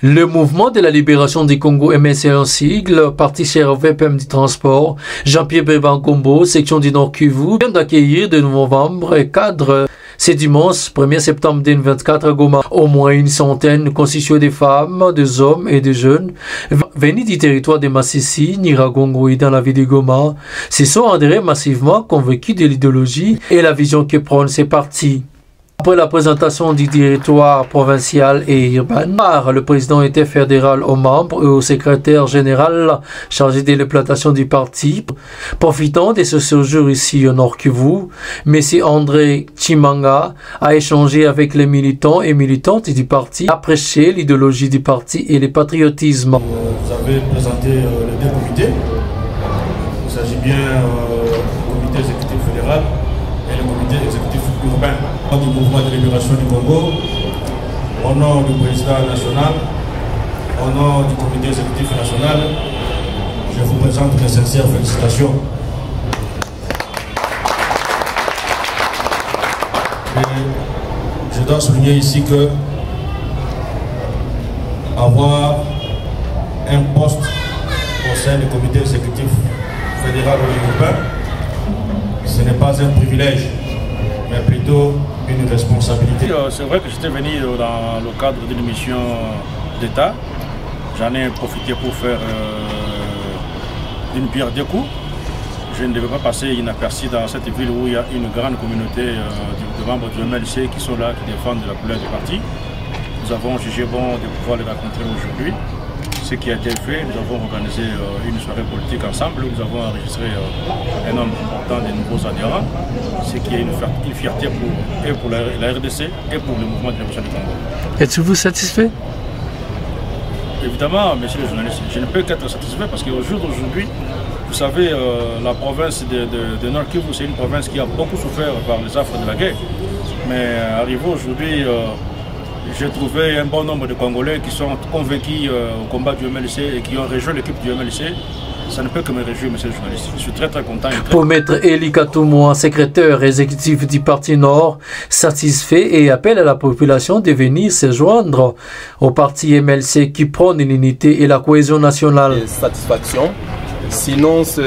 Le mouvement de la libération du Congo MLC en sigle, parti cher VPM du transport, Jean-Pierre Bemba Gombo, section du Nord Kivu, vient d'accueillir de nouveaux membres et cadres. C'est dimanche 1er septembre 2024 à Goma. Au moins une centaine constituée de femmes, des hommes et des jeunes venus du territoire de Massissi, Nyiragongo et dans la ville de Goma se sont adhérés massivement convaincus de l'idéologie et la vision que prônent ces partis. Après la présentation du territoire provincial et urbain, le président interfédéral aux membres et au secrétaire général chargé de l'exploitation du parti, profitant de ce séjour ici au Nord Kivu, M. André Chimanga a échangé avec les militants et militantes du parti, a prêché l'idéologie du parti et le patriotisme. Vous avez présenté les deux comités. Il s'agit bien du comité exécutif fédéral et le comité exécutif urbain du mouvement de libération du Congo. Au nom du président national, au nom du comité exécutif national, je vous présente mes sincères félicitations. Et je dois souligner ici que avoir un poste au sein du comité exécutif fédéral ou urbain, ce n'est pas un privilège, mais plutôt une responsabilité. C'est vrai que j'étais venu dans le cadre d'une mission d'État. J'en ai profité pour faire une pierre deux coups. Je ne devais pas passer inaperçu dans cette ville où il y a une grande communauté de membres du MLC qui sont là, qui défendent la couleur du parti. Nous avons jugé bon de pouvoir les rencontrer aujourd'hui. Ce qui a été fait, nous avons organisé une soirée politique ensemble, nous avons enregistré un nombre important de nouveaux adhérents, ce qui est une fierté pour la RDC et pour le mouvement de libération du Congo. Êtes-vous satisfait? Évidemment, monsieur le journaliste, je ne peux qu'être satisfait parce qu'au jour d'aujourd'hui, vous savez, la province de Nord Kivu, c'est une province qui a beaucoup souffert par les affres de la guerre. Mais arrivé aujourd'hui, j'ai trouvé un bon nombre de Congolais qui sont convaincus au combat du MLC et qui ont rejoint l'équipe du MLC. Ça ne peut que me réjouir, monsieur le journaliste. Je suis très content. Pour Maître Eli Katoumoua, secrétaire exécutif du Parti Nord, satisfait et appelle à la population de venir se joindre au Parti MLC qui prône l'unité et la cohésion nationale. Satisfaction. Sinon, c'est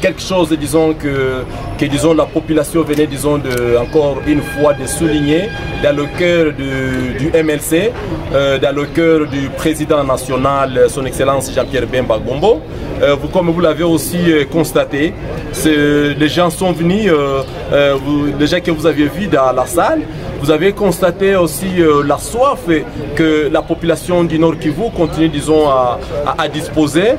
quelque chose, disons, que disons, la population venait, disons, encore une fois de souligner dans le cœur du MLC, dans le cœur du président national, son Excellence Jean-Pierre Bemba Gombo. Comme vous l'avez aussi constaté, les gens sont venus, les gens que vous aviez vus dans la salle, vous avez constaté aussi la soif que la population du Nord Kivu continue, disons, à disposer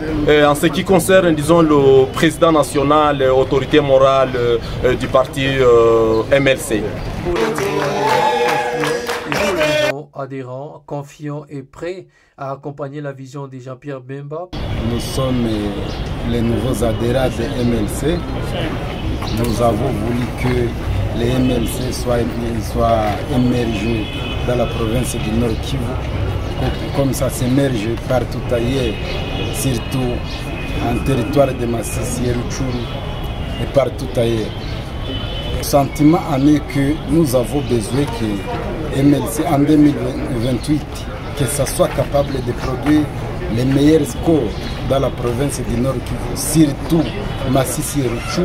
en ce qui concerne, disons, le président national, autorité morale du parti MLC. Adhérents, confiants et prêts à accompagner la vision de Jean-Pierre Bemba. Nous sommes les nouveaux adhérents de MLC. Nous avons voulu que les MLC soient émergés dans la province du Nord Kivu, comme ça s'émerge partout ailleurs, surtout en territoire de Massissi et Rutshuru et partout ailleurs. Le sentiment en est que nous avons besoin que MLC en 2028, que ça soit capable de produire les meilleurs scores dans la province du Nord Kivu, surtout Massissi et Rutshuru.